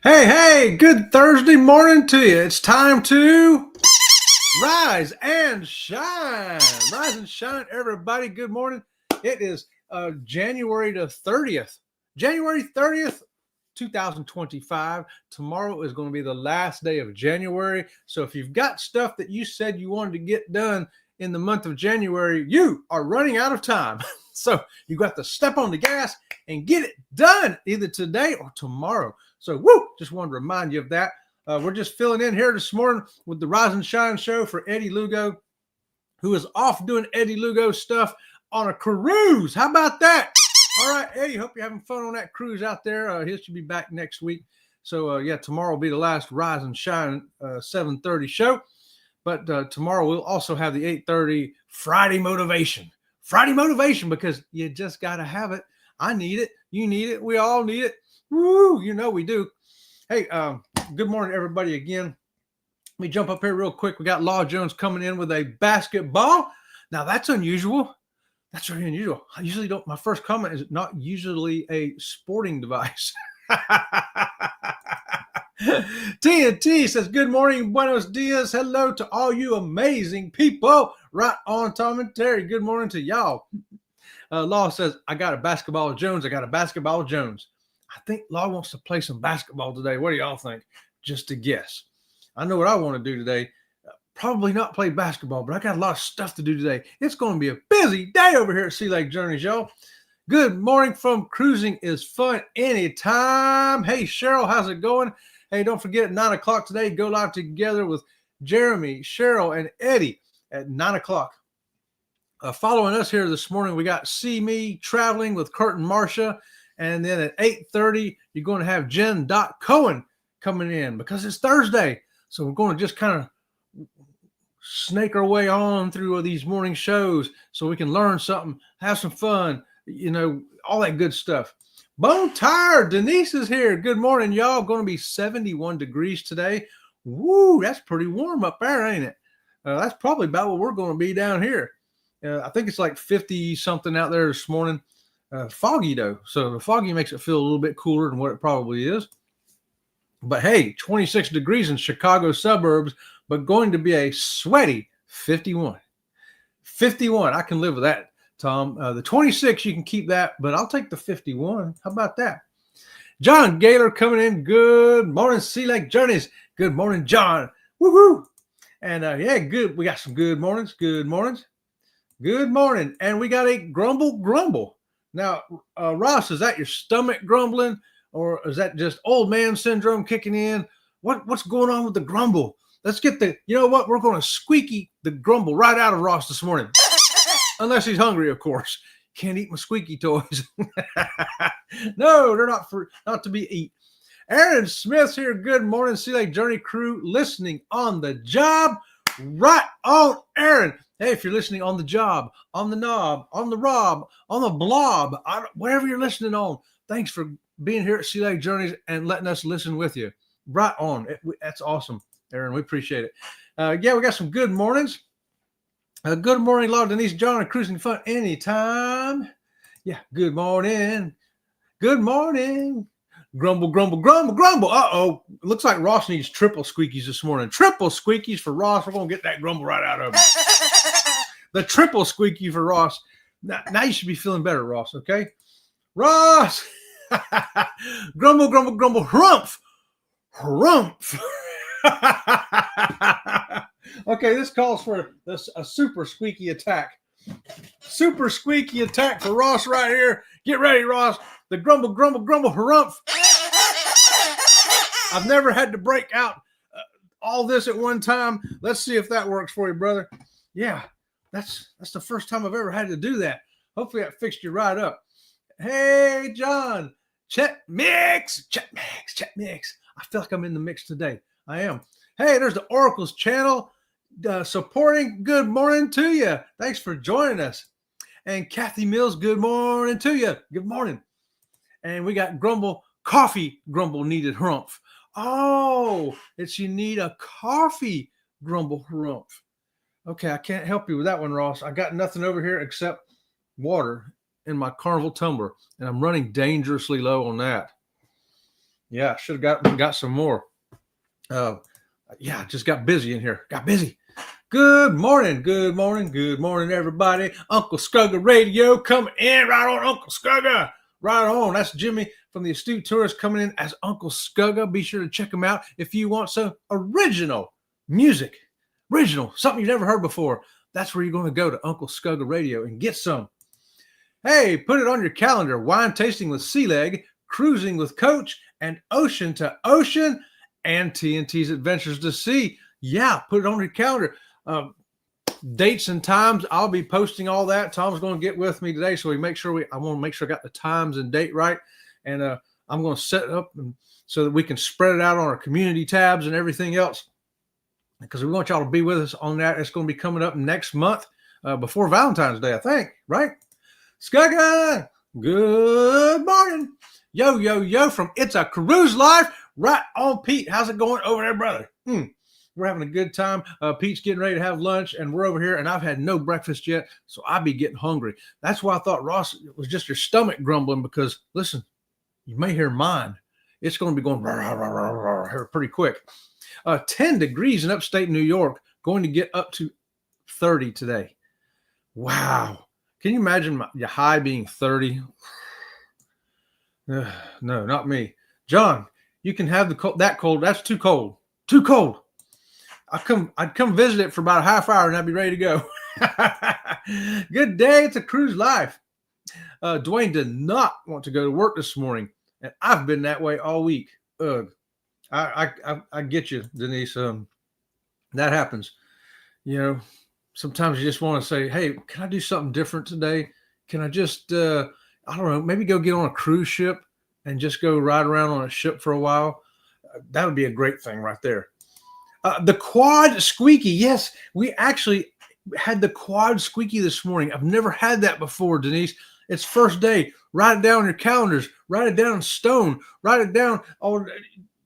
Hey, good Thursday morning to you. It's time to rise and shine. Rise and shine, everybody. Good morning. It is January the 30th. January 30th, 2025. Tomorrow is going to be the last day of January. So if you've got stuff that you said you wanted to get done in the month of January, you are running out of time. So you got to step on the gas and get it done either today or tomorrow. So, just wanted to remind you of that. We're just filling in here this morning with the Rise and Shine show for Eddie Lugo, who is off doing Eddie Lugo stuff on a cruise. How about that? All right, Eddie, hope you're having fun on that cruise out there. He should be back next week. So, tomorrow will be the last Rise and Shine 7:30 show. But tomorrow we'll also have the 8:30 Friday motivation. Friday motivation, because you just got to have it. I need it. You need it. We all need it. Woo, we do. Hey, good morning, everybody, again. Let me jump up here real quick. We got Law Jones coming in with a basketball. Now, that's unusual. That's very unusual. I usually don't. My first comment is not usually a sporting device. TNT says, good morning, buenos dias. Hello to all you amazing people. Right on, Tom and Terry. Good morning to y'all. Law says, I got a basketball Jones. I think Law wants to play some basketball today. What do y'all think? Just a guess. I know what I want to do today. Probably not play basketball, but I got a lot of stuff to do today. It's going to be a busy day over here at Sea Lake Journeys, y'all. Good morning from Cruising is Fun Anytime. Hey, Cheryl, how's it going? Hey, don't forget, at 9 o'clock today, go live together with Jeremy, Cheryl, and Eddie at 9 o'clock. Following us here this morning, we got See Me Traveling with Kurt and Marcia. And then at 8:30, you're going to have Jen Cohen coming in because it's Thursday. So we're going to just kind of snake our way on through these morning shows so we can learn something, have some fun, all that good stuff. Bone Tired, Denise is here. Good morning, y'all. Going to be 71 degrees today. Woo, that's pretty warm up there, ain't it? That's probably about what we're going to be down here. I think it's like 50 something out there this morning. Foggy though, so the foggy makes it feel a little bit cooler than what it probably is. But hey, 26 degrees in Chicago suburbs, but going to be a sweaty 51. 51, I can live with that, Tom. The 26, you can keep that, but I'll take the 51. How about that? John Gailor coming in. Good morning, Sea Lake Journeys. Good morning, John. Woohoo! And good. We got some good mornings. Good mornings. Good morning. And we got a grumble. Now, Ross, is that your stomach grumbling, or is that just old man syndrome kicking in? What's going on with the grumble? Let's get we're going to squeaky the grumble right out of Ross this morning. Unless he's hungry, of course. Can't eat my squeaky toys. No, they're not to be eat. Aaron Smith's here. Good morning, Sea Lake Journey crew, listening on the job. Right on, Aaron. Hey, if you're listening on the job, on the knob, on the rob, on the blob, whatever you're listening on, thanks for being here at Sea Lake Journeys and letting us listen with you. Right on. That's awesome, Aaron. We appreciate it. We got some good mornings. Good morning, Law, Denise, John, and Cruising Fun Anytime. Yeah, good morning. Good morning. Grumble. Uh-oh. Looks like Ross needs triple squeakies this morning. Triple squeakies for Ross. We're going to get that grumble right out of him. The triple squeaky for Ross. Now you should be feeling better, Ross, okay? Ross! Grumble. Hrumph. Okay, this calls for a super squeaky attack. Super squeaky attack for Ross right here. Get ready, Ross. The grumble, harumph. I've never had to break out all this at one time. Let's see if that works for you, brother. Yeah, that's the first time I've ever had to do that. Hopefully that fixed you right up. Hey, John. Chet mix. I feel like I'm in the mix today. I am. Hey, there's the Oracle's channel supporting. Good morning to you. Thanks for joining us. And Kathy Mills, good morning to you. Good morning. And we got coffee grumble needed harumph. Oh, you need a coffee grumble harumph. Okay, I can't help you with that one, Ross. I got nothing over here except water in my Carnival tumbler, and I'm running dangerously low on that. Yeah, should have got some more. Uh, yeah, just got busy in here. Got busy. Good morning, good morning, good morning, everybody. Uncle Scugga Radio coming in right on, Uncle Scugga. Right on. That's Jimmy from the Astute Tourist coming in as Uncle Scugga. Be sure to check him out if you want some original music. Original, something you've never heard before. That's where you're going to go, to Uncle Scugga Radio, and get some. Hey, put it on your calendar. Wine tasting with Sea Leg, cruising with Coach, and Ocean to Ocean, and TNT's Adventures to Sea. Yeah, put it on your calendar. Dates and times, I'll be posting all that. Tom's going to get with me today, so I want to make sure I got the times and date right, and I'm going to set it up so that we can spread it out on our community tabs and everything else, because we want y'all to be with us on that. It's going to be coming up next month, before Valentine's Day, I think, right? Scugga, good morning. Yo, yo, yo, from It's a Cruise Life, right on, Pete. How's it going over there, brother? We're having a good time. Pete's getting ready to have lunch, and we're over here, and I've had no breakfast yet, so I be getting hungry. That's why I thought, Ross, it was just your stomach grumbling, because, listen, you may hear mine. It's going to be going rah, rah, rah, rah, rah, pretty quick. 10 degrees in upstate New York, going to get up to 30 today. Wow. Can you imagine your high being 30? No, not me. John, you can have that cold. That's too cold. Too cold. I'd come visit it for about a half hour and I'd be ready to go. Good day. It's a Cruise Life. Dwayne did not want to go to work this morning, and I've been that way all week. Ugh. I get you, Denise. That happens. You know, sometimes you just want to say, hey, can I do something different today? Can I just, I don't know, maybe go get on a cruise ship and just go ride around on a ship for a while? That would be a great thing right there. The quad squeaky. Yes, we actually had the quad squeaky this morning. I've never had that before, Denise. It's first day. Write it down on your calendars. Write it down in stone. Write it down on,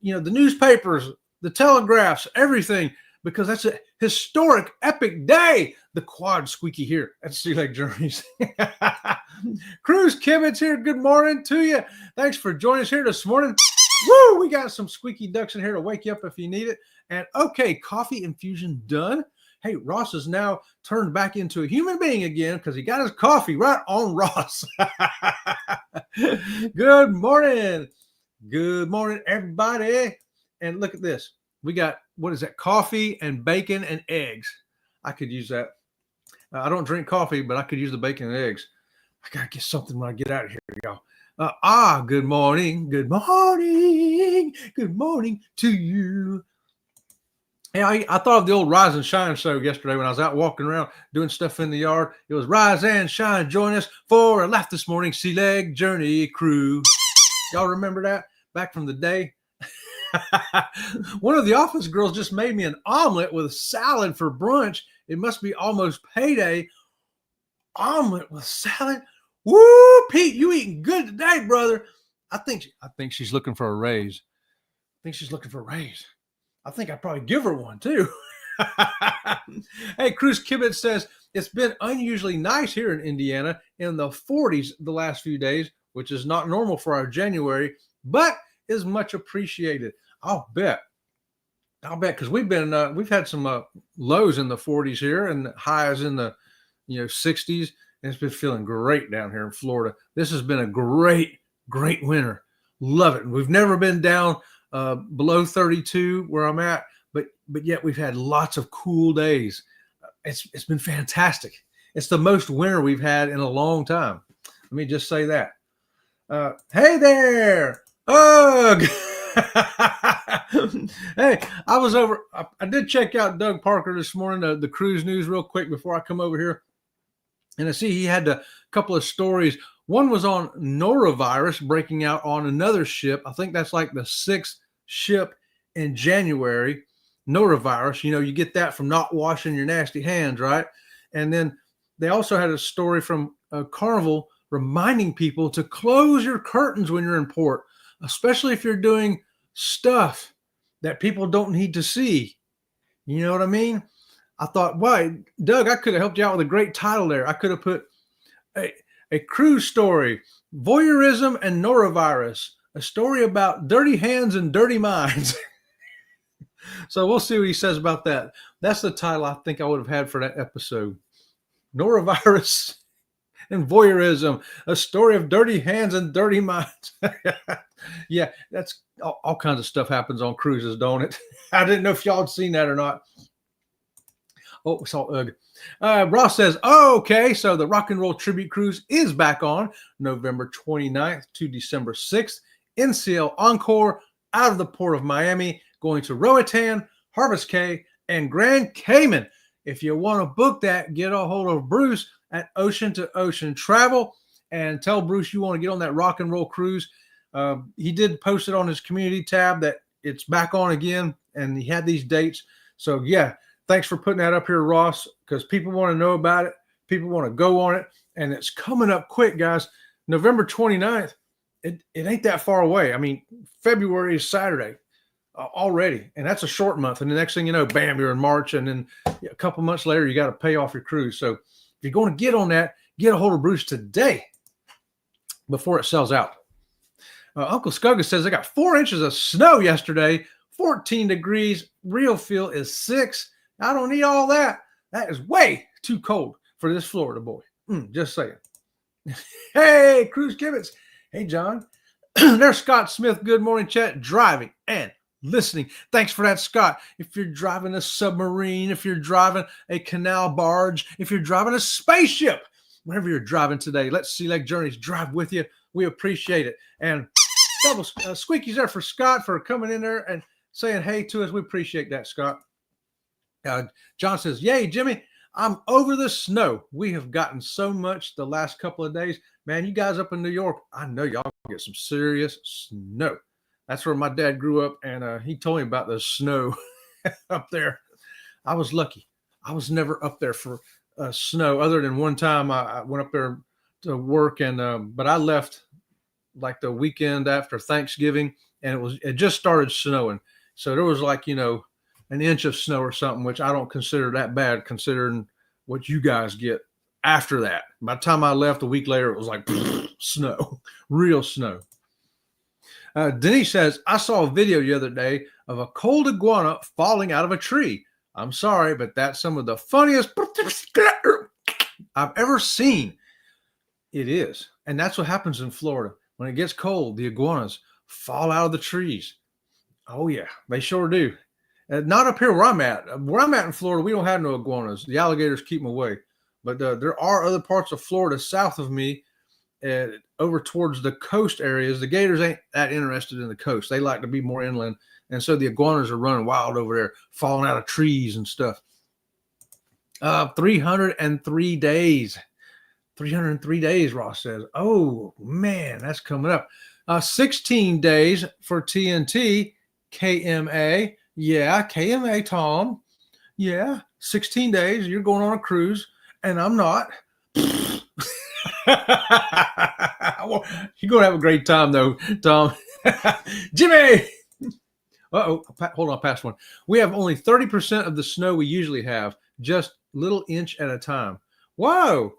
the newspapers, the telegraphs, everything, because that's a historic, epic day. The quad squeaky here at Sea Lake Journeys. Cruise Kibbits here. Good morning to you. Thanks for joining us here this morning. Woo! We got some squeaky ducks in here to wake you up if you need it. And okay, coffee infusion done. Hey, Ross is now turned back into a human being again because he got his coffee. Right on, Ross. Good morning. Good morning, everybody. And look at this. We got, what is that? Coffee and bacon and eggs. I could use that. I don't drink coffee, but I could use the bacon and eggs. I got to get something when I get out of here, y'all. Good morning. Good morning. Good morning to you. Hey, I thought of the old Rise and Shine show yesterday when I was out walking around doing stuff in the yard. It was Rise and Shine. Join us for a laugh this morning. Sea Leg Journey Crew. Y'all remember that back from the day? One of the office girls just made me an omelet with salad for brunch. It must be almost payday. Omelet with salad. Woo, Pete, you eating good today, brother. I think she's looking for a raise. I think I'd probably give her one too. Hey, Cruise Kibbit says, it's been unusually nice here in Indiana in the 40s the last few days, which is not normal for our January, but is much appreciated. I'll bet, because we've had some lows in the 40s here and highs in the 60s, and it's been feeling great down here in Florida. This has been a great winter. Love it. We've never been down below 32 where I'm at, but yet we've had lots of cool days. It's been fantastic. It's the most winter we've had in a long time. Let me just say that. Hey there, Ugh. Hey, I did check out Doug Parker this morning, the cruise news real quick before I come over here. And I see he had a couple of stories. One was on norovirus breaking out on another ship. I think that's like the 6th ship in January. Norovirus, you get that from not washing your nasty hands, right? And then they also had a story from Carnival reminding people to close your curtains when you're in port, especially if you're doing stuff that people don't need to see. You know what I mean? I thought, why, Doug, I could have helped you out with a great title there. I could have put a cruise story, voyeurism and norovirus, A story about dirty hands and dirty minds. So we'll see what he says about that. That's the title I think I would have had for that episode. Norovirus and voyeurism, a story of dirty hands and dirty minds. Yeah, that's all kinds of stuff happens on cruises, don't it? I didn't know if y'all had seen that or not. Oh, we saw Ugh. Ross says, oh, okay, so the Rock and Roll Tribute Cruise is back on November 29th to December 6th. NCL Encore out of the port of Miami, going to Roatan, Harvest Cay, and Grand Cayman. If you want to book that, get a hold of Bruce at Ocean to Ocean Travel and tell Bruce you want to get on that rock and roll cruise. He did post it on his community tab that it's back on again, and he had these dates. So, yeah, thanks for putting that up here, Ross, because people want to know about it. People want to go on it, and it's coming up quick, guys. November 29th, it ain't that far away. I mean, February is Saturday already, and that's a short month. And the next thing you know, bam, you're in March, and then a couple months later, you got to pay off your cruise. So if you're going to get on that, get a hold of Bruce today before it sells out. Uncle Scugga says, I got 4 inches of snow yesterday, 14 degrees. Real feel is 6. I don't need all that. That is way too cold for this Florida boy. Just saying. Hey, Cruise Kibitz. Hey, John. There's Scott Smith. Good morning, chat. Driving and listening. Thanks for that, Scott. If you're driving a submarine, if you're driving a canal barge, if you're driving a spaceship, whatever you're driving today, let Sea Lake Journeys drive with you. We appreciate it. And double squeakies there for Scott for coming in there and saying hey to us. We appreciate that, Scott. John says, yay, Jimmy, I'm over the snow. We have gotten so much the last couple of days. Man, you guys up in New York, I know y'all get some serious snow. That's where my dad grew up, and he told me about the snow up there. I was lucky. I was never up there for snow, other than one time I went up there to work, and but I left like the weekend after Thanksgiving, and it just started snowing. So there was like, an inch of snow or something, which I don't consider that bad considering what you guys get after that. By the time I left a week later, it was like snow, real snow. Denise says, I saw a video the other day of a cold iguana falling out of a tree. I'm sorry, but that's some of the funniest I've ever seen. It is. And that's what happens in Florida. When it gets cold, the iguanas fall out of the trees. Oh, yeah, they sure do. Not up here where I'm at. Where I'm at in Florida, we don't have no iguanas. The alligators keep them away. But there are other parts of Florida south of me, over towards the coast areas. The gators ain't that interested in the coast. They like to be more inland. And so the iguanas are running wild over there, falling out of trees and stuff. 303 days. 303 days, Ross says. Oh, man, that's coming up. 16 days for TNT, KMA. Yeah, KMA, Tom. Yeah, 16 days. You're going on a cruise, and I'm not. You're going to have a great time, though, Tom. Jimmy! Uh-oh, hold on, past one. We have only 30% of the snow we usually have, just little inch at a time. Whoa!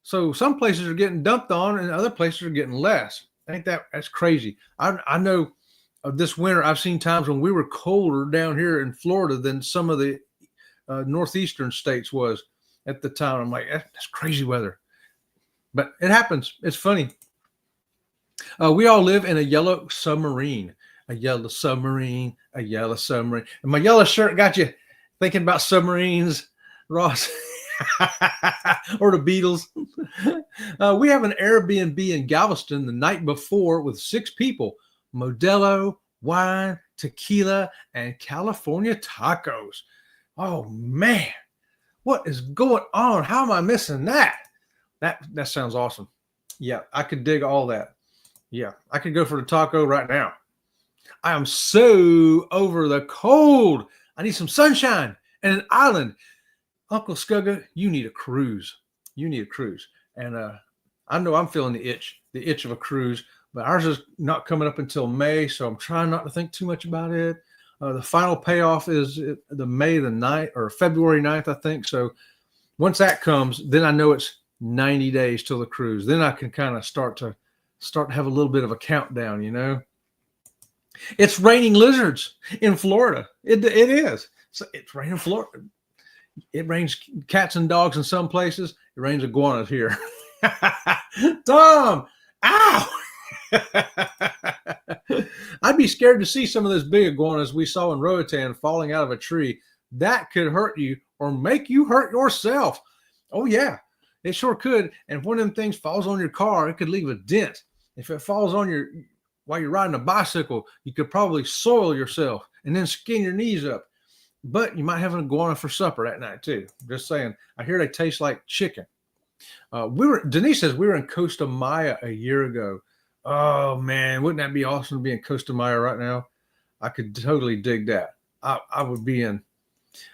So some places are getting dumped on, and other places are getting less. That's crazy. I know this winter I've seen times when we were colder down here in Florida than some of the northeastern states was at the time. I'm like, that's crazy weather. But it happens. It's funny. We all live in a yellow submarine. A yellow submarine, a yellow submarine. And my yellow shirt got you thinking about submarines, Ross. Or the Beatles. We have an Airbnb in Galveston the night before with 6 people. Modelo, wine, tequila, and California tacos. Oh, man. What is going on? How am I missing that? That sounds awesome. Yeah, I could dig all that. Yeah, I could go for the taco right now. I am so over the cold. I need some sunshine and an island. Uncle Scugga, you need a cruise. You need a cruise. And I know I'm feeling the itch of a cruise, but ours is not coming up until May, so I'm trying not to think too much about it. The final payoff is the May the 9th or February 9th, I think. So once that comes, then I know it's 90 days till the cruise. Then I can kind of start to have a little bit of a countdown, It's raining lizards in Florida. It is. So it's raining Florida. It rains cats and dogs in some places. It rains iguanas here. Tom, ow! I'd be scared to see some of those big iguanas we saw in Roatan falling out of a tree. That could hurt you or make you hurt yourself. Oh, yeah, it sure could. And if one of them things falls on your car, it could leave a dent. If it falls on your while you're riding a bicycle, you could probably soil yourself and then skin your knees up. But you might have an iguana for supper that night too. Just saying. I hear they taste like chicken. Denise says we were in Costa Maya a year ago. Oh man, wouldn't that be awesome to be in Costa Maya right now? I could totally dig that. I would be in.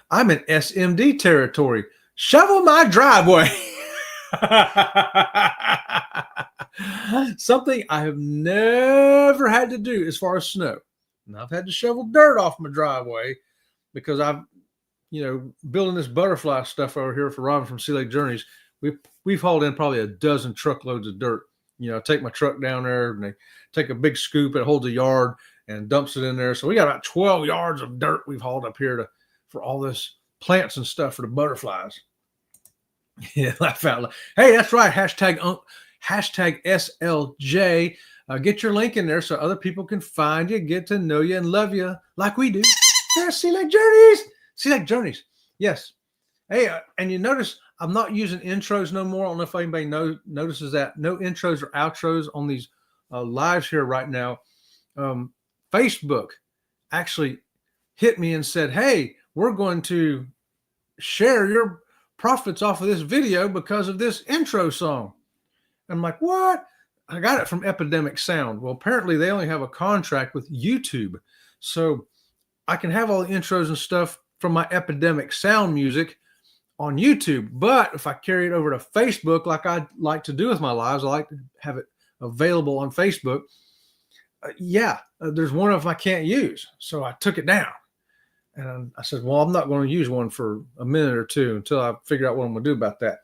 I'm in SMD territory. Shovel my driveway. Something I have never had to do as far as snow. And I've had to shovel dirt off my driveway because I've, building this butterfly stuff over here for Robin from Sea Lake Journeys. We've hauled in probably a dozen truckloads of dirt. I take my truck down there and they take a big scoop. It holds a yard and dumps it in there. So we got about 12 yards of dirt we've hauled up here for all this plants and stuff for the butterflies. Yeah, laugh out loud. Hey, that's right. Hashtag SLJ. Get your link in there so other people can find you, get to know you, and love you like we do. There's Sea Lake Journeys. Sea Lake Journeys. Yes. Hey, and you notice I'm not using intros no more. I don't know if anybody notices that. No intros or outros on these lives here right now. Facebook actually hit me and said, hey, we're going to share your profits off of this video because of this intro song. I'm like, what? I got it from Epidemic Sound. Well, apparently they only have a contract with YouTube. So I can have all the intros and stuff from my Epidemic Sound music on YouTube. But if I carry it over to Facebook, like I like to do with my lives, I like to have it available on Facebook. There's one of them I can't use. So I took it down. And I said, well, I'm not going to use one for a minute or two until I figure out what I'm going to do about that.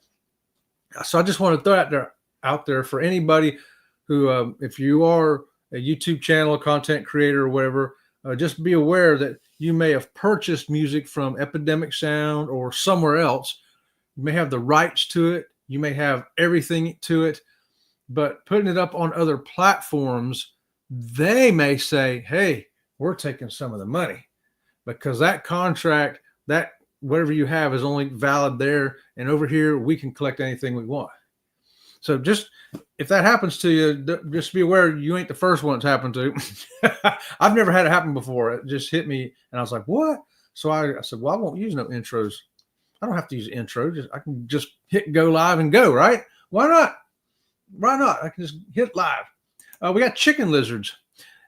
So I just want to throw that out there for anybody who, if you are a YouTube channel, a content creator or whatever, just be aware that you may have purchased music from Epidemic Sound or somewhere else. You may have the rights to it. You may have everything to it, but putting it up on other platforms, they may say, hey, we're taking some of the money. Because that contract, that whatever you have is only valid there. And over here, we can collect anything we want. So just, if that happens to you, just be aware you ain't the first one it's happened to. I've never had it happen before. It just hit me. And I was like, what? So I said, well, I won't use no intros. I don't have to use intros. I can just hit go live and go, right? Why not? Why not? I can just hit live. We got chicken lizards.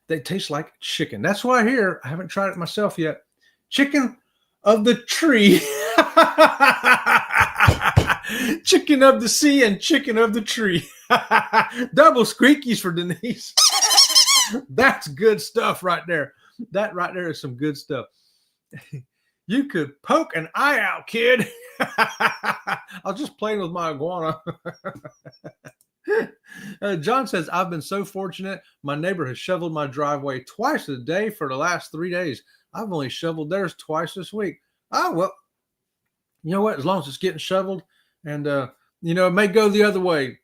They taste like chicken. That's why I haven't tried it myself yet. Chicken of the tree. Chicken of the sea and chicken of the tree. Double squeakies for Denise. That's good stuff right there. That right there is some good stuff. You could poke an eye out, kid. I was just playing with my iguana. John says, I've been so fortunate. My neighbor has shoveled my driveway twice a day for the last 3 days. I've only shoveled theirs twice this week. Oh, well, you know what? As long as it's getting shoveled and, it may go the other way,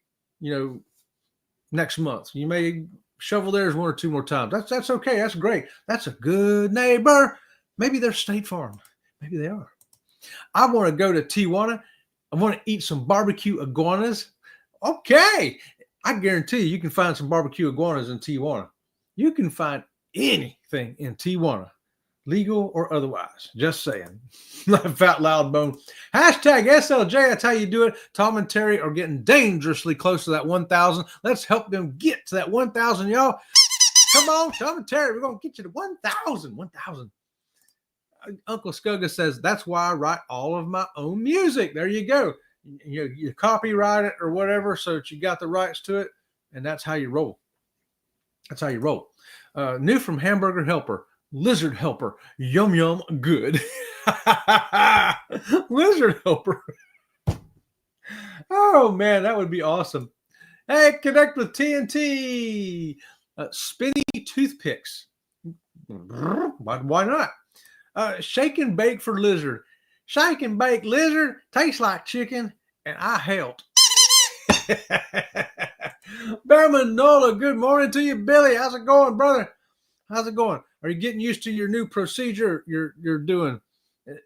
next month. You may shovel theirs one or two more times. That's okay. That's great. That's a good neighbor. Maybe they're State Farm. Maybe they are. I want to go to Tijuana. I want to eat some barbecue iguanas. Okay. I guarantee you can find some barbecue iguanas in Tijuana. You can find anything in Tijuana, legal or otherwise. Just saying. Laugh out loud, Bone. Hashtag SLJ. That's how you do it. Tom and Terry are getting dangerously close to that 1,000. Let's help them get to that 1,000, y'all. Come on, Tom and Terry. We're going to get you to 1,000. 1,000. Uncle Skugga says, that's why I write all of my own music. There you go. You copyright it or whatever so that you got the rights to it, and that's how you roll. That's how you roll. New from Hamburger Helper, Lizard Helper, yum yum good. Lizard Helper. Oh man, that would be awesome. Hey, connect with TNT. Spinny toothpicks. Why not? Shake and bake for lizard. Shake and bake lizard tastes like chicken, and I helped. Bearman Nola, good morning to you, Billy. How's it going, brother? How's it going? Are you getting used to your new procedure you're doing?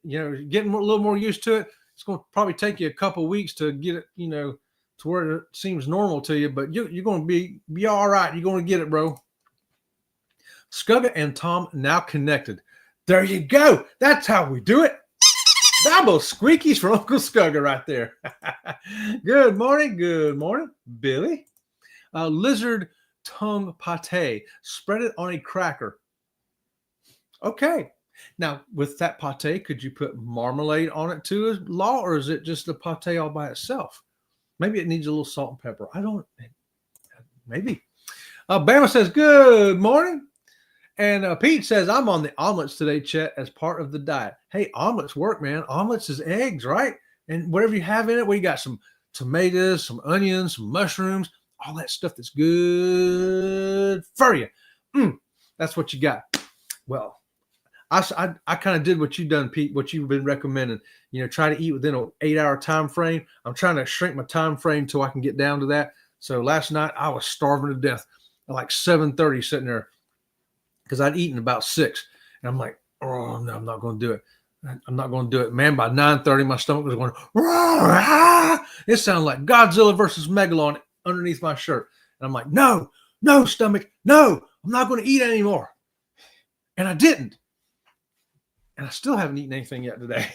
Getting a little more used to it. It's going to probably take you a couple weeks to get it, to where it seems normal to you. But you're going to be all right. You're going to get it, bro. Scugga and Tom now connected. There you go. That's how we do it. Double squeakies from Uncle Scugga right there. Good morning, Billy. Lizard tongue pate. Spread it on a cracker. Okay. Now, with that pate, could you put marmalade on it too, Law, or is it just the pate all by itself? Maybe it needs a little salt and pepper. Maybe. Bama says, good morning. And Pete says, I'm on the omelets today, Chet, as part of the diet. Hey, omelets work, man. Omelets is eggs, right? And whatever you have in it, we got some tomatoes, some onions, some mushrooms, all that stuff that's good for you. That's what you got. Well, I kind of did what you've done, Pete, what you've been recommending. Try to eat within an 8-hour time frame. I'm trying to shrink my time frame till I can get down to that. So last night I was starving to death at like 7:30 sitting there because I'd eaten about 6. And I'm like, oh, no, I'm not going to do it. I'm not going to do it. Man, by 9:30, my stomach was going, rah! It sounded like Godzilla versus Megalon underneath my shirt. And I'm like, no, stomach, no, I'm not going to eat anymore. And I didn't. And I still haven't eaten anything yet today.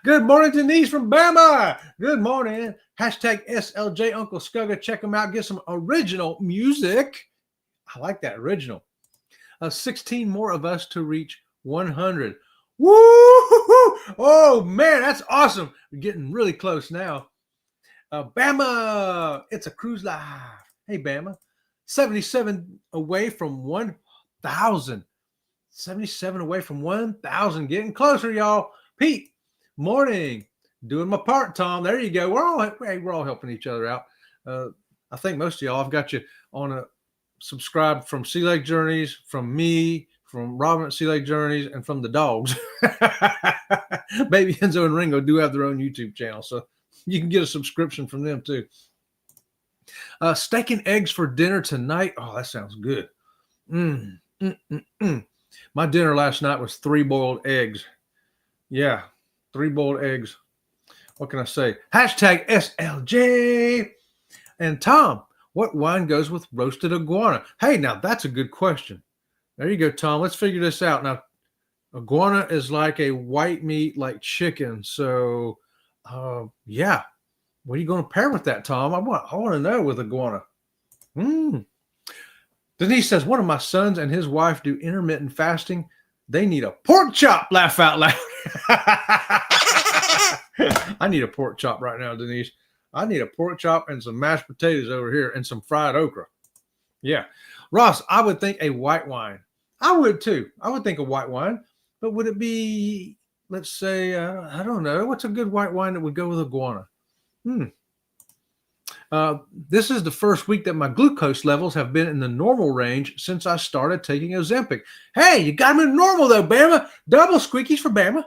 Good morning, Denise from Bama. Good morning. Hashtag SLJ Uncle Scugga. Check them out. Get some original music. I like that, original. 16 more of us to reach 100. Woo! Oh, man, that's awesome. We're getting really close now. Bama, it's a cruise live. Hey, Bama. 77 away from 1,000. 77 away from 1,000. Getting closer, y'all. Pete, morning. Doing my part, Tom. There you go. We're all helping each other out. I think most of y'all, I've got you on a subscribe from Sea Lake Journeys, from me, from Robin at Sea Lake Journeys, and from the dogs. Baby Enzo and Ringo do have their own YouTube channel, so you can get a subscription from them too. Steak and eggs for dinner tonight. Oh, that sounds good. My dinner last night was 3 boiled eggs. Yeah, 3 boiled eggs. What can I say? Hashtag SLJ. And Tom, what wine goes with roasted iguana? Hey, now that's a good question. There you go, Tom. Let's figure this out. Now, iguana is like a white meat, like chicken. So, yeah. What are you going to pair with that, Tom? I want to know with iguana. Denise says, one of my sons and his wife do intermittent fasting. They need a pork chop. Laugh out loud. I need a pork chop right now, Denise. I need a pork chop and some mashed potatoes over here and some fried okra. Yeah. Ross, I would think a white wine. I would too. I would think a white wine. But would it be, let's say, I don't know. What's a good white wine that would go with iguana? This is the first week that my glucose levels have been in the normal range since I started taking Ozempic. Hey, you got them in normal though, Bama. Double squeakies for Bama.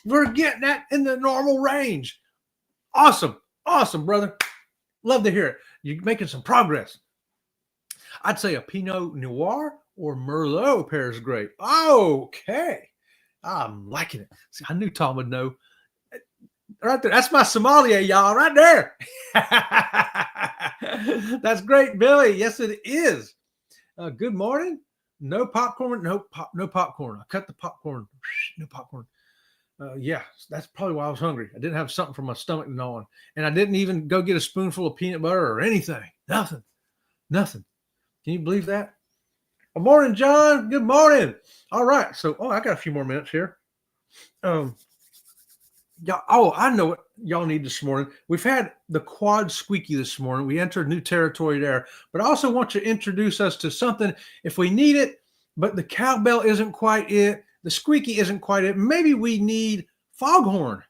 We're getting that in the normal range. Awesome. Awesome, brother. Love to hear it. You're making some progress. I'd say a Pinot Noir or Merlot pairs great. Okay. I'm liking it. See, I knew Tom would know. Right there. That's my sommelier, y'all, right there. That's great, Billy. Yes, it is. Good morning. No popcorn. No popcorn. I cut the popcorn. No popcorn. Yeah, that's probably why I was hungry. I didn't have something for my stomach to gnaw on. And I didn't even go get a spoonful of peanut butter or anything. Nothing. Can you believe that? Good morning, John. Good morning. All right. So, I got a few more minutes here. I know what y'all need this morning. We've had the quad squeaky this morning. We entered new territory there. But I also want you to introduce us to something if we need it, but the cowbell isn't quite it. The squeaky isn't quite it. Maybe we need foghorn.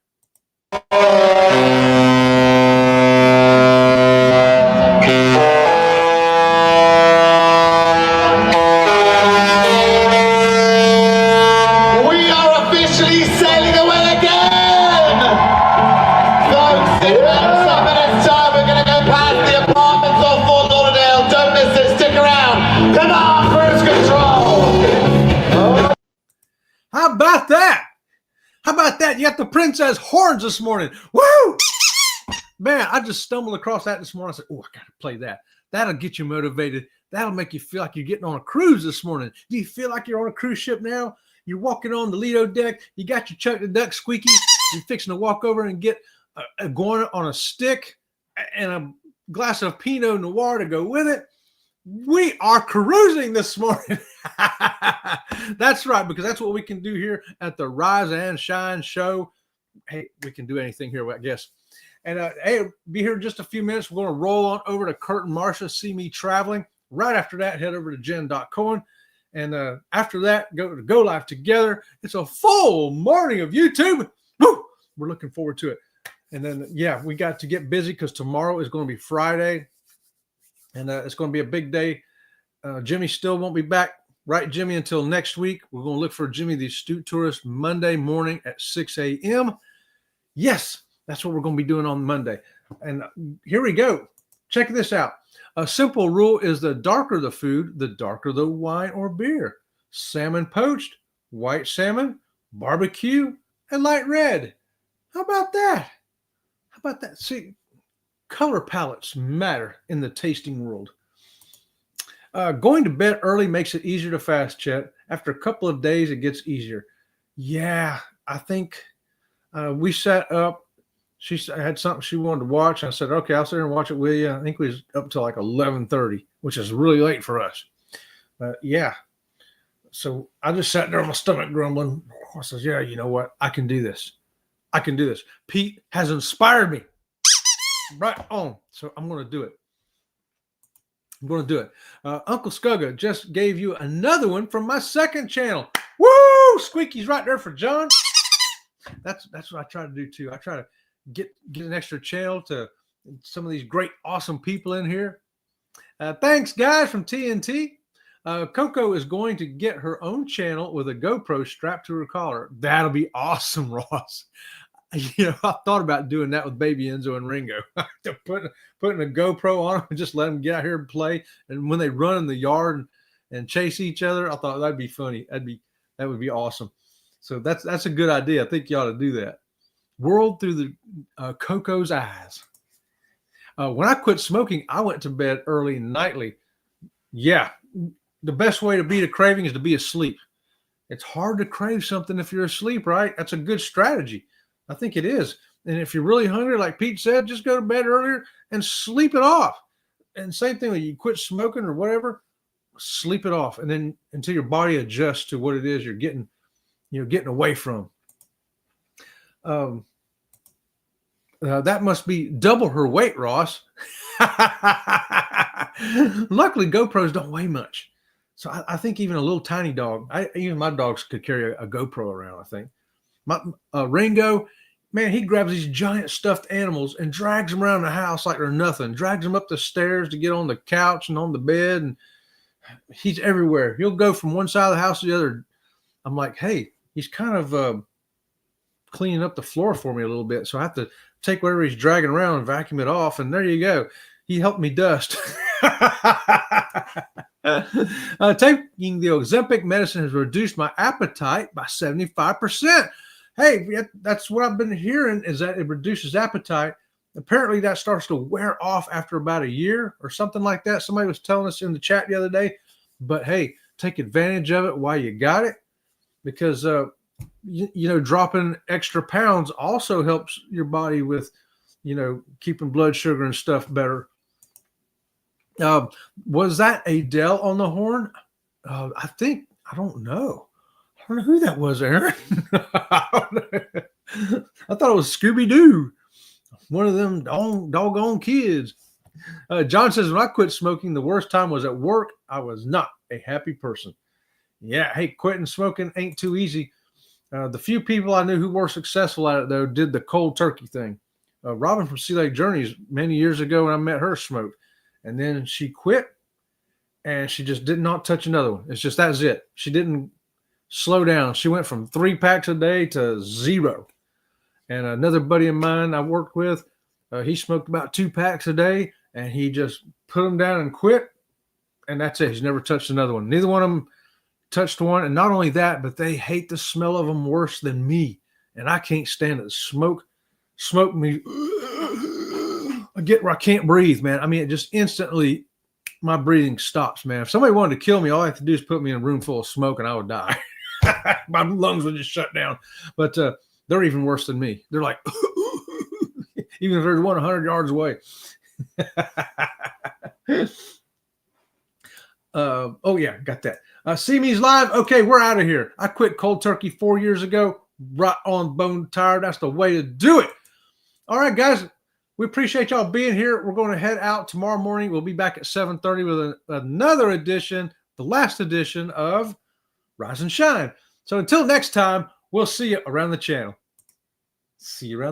that. You got the princess horns this morning. Woo! Man, I just stumbled across that this morning. I said, oh, I got to play that. That'll get you motivated. That'll make you feel like you're getting on a cruise this morning. Do you feel like you're on a cruise ship now? You're walking on the Lido deck. You got your Chuck the Duck squeaky. You're fixing to walk over and get a guana on a stick and a glass of Pinot Noir to go with it. We are cruising this morning. That's right, because that's what we can do here at the Rise and Shine show. Hey, we can do anything here, I guess. And hey, be here in just a few minutes. We're going to roll on over to Kurt and Marcia, see me traveling. Right after that, head over to Jen.Cohen. And after that, go live together. It's a full morning of YouTube. Woo! We're looking forward to it. And then, yeah, we got to get busy because tomorrow is going to be Friday. And it's going to be a big day. Jimmy still won't be back, right, Jimmy, until next week. We're going to look for Jimmy the Astute Tourist Monday morning at 6 a.m. Yes, that's what we're going to be doing on Monday. And here we go. Check this out. A simple rule is the darker the food, the darker the wine or beer. Salmon poached, white salmon, barbecue, and light red. How about that? How about that? See, color palettes matter in the tasting world. Going to bed early makes it easier to fast, Chet. After a couple of days, it gets easier. Yeah, I think we sat up. She had something she wanted to watch. I said, okay, I'll sit here and watch it with you. I think we was up till like 11:30, which is really late for us. Yeah. So I just sat there on my stomach grumbling. I says, yeah, you know what? I can do this. I can do this. Pete has inspired me. Right on. So I'm going to do it. I'm going to do it. Uncle Scugga just gave you another one from my second channel. Woo! Squeaky's right there for John. That's what I try to do too. I try to get an extra channel to some of these great, awesome people in here. Thanks, guys, from TNT. Coco is going to get her own channel with a GoPro strapped to her collar. That'll be awesome, Ross. You know, I thought about doing that with baby Enzo and Ringo. putting a GoPro on them and just let them get out here and play. And when they run in the yard and chase each other, I thought that'd be funny. That would be awesome. So that's a good idea. I think you ought to do that. World through the Coco's eyes. When I quit smoking, I went to bed early nightly. Yeah, the best way to beat a craving is to be asleep. It's hard to crave something if you're asleep, right? That's a good strategy. I think it is. And if you're really hungry, like Pete said, just go to bed earlier and sleep it off. And same thing when you quit smoking or whatever, sleep it off. And then until your body adjusts to what it is you're getting away from. That must be double her weight, Ross. Luckily, GoPros don't weigh much. So I think even a little tiny dog, even my dogs could carry a GoPro around, I think. My Ringo, man, he grabs these giant stuffed animals and drags them around the house like they're nothing. Drags them up the stairs to get on the couch and on the bed. And he's everywhere. He'll go from one side of the house to the other. I'm like, hey, he's kind of cleaning up the floor for me a little bit. So I have to take whatever he's dragging around and vacuum it off. And there you go. He helped me dust. Taking the Ozempic medicine has reduced my appetite by 75%. Hey, that's what I've been hearing, is that it reduces appetite. Apparently that starts to wear off after about a year or something like that. Somebody was telling us in the chat the other day. But hey, take advantage of it while you got it, because dropping extra pounds also helps your body with, keeping blood sugar and stuff better. Was that Adele on the horn? I don't know. I don't know who that was, Aaron. I thought it was Scooby-Doo, one of them doggone kids. John says, when I quit smoking, the worst time was at work. I was not a happy person. Yeah, hey, quitting smoking ain't too easy. The few people I knew who were successful at it, though, did the cold turkey thing. Robin from Sea Lake Journeys, many years ago when I met her, smoked. And then she quit, and she just did not touch another one. It's just, that's it. She didn't slow down. She went from 3 packs a day to 0. And another buddy of mine I worked with, he smoked about 2 packs a day, and he just put them down and quit. And that's it. He's never touched another one. Neither one of them touched one. And not only that, but they hate the smell of them worse than me. and I can't stand it. Smoke me. I get where I can't breathe, man. I mean, it just instantly, my breathing stops, man. If somebody wanted to kill me, all I have to do is put me in a room full of smoke and I would die. My lungs would just shut down. But they're even worse than me. They're like, even if there's 100 yards away. Oh, yeah, got that. See me's live. Okay, we're out of here. I quit cold turkey 4 years ago. Right on bone tired. That's the way to do it. All right, guys. We appreciate y'all being here. We're going to head out tomorrow morning. We'll be back at 7:30 with another edition, the last edition of Rise and Shine. So until next time, we'll see you around the channel. See you around.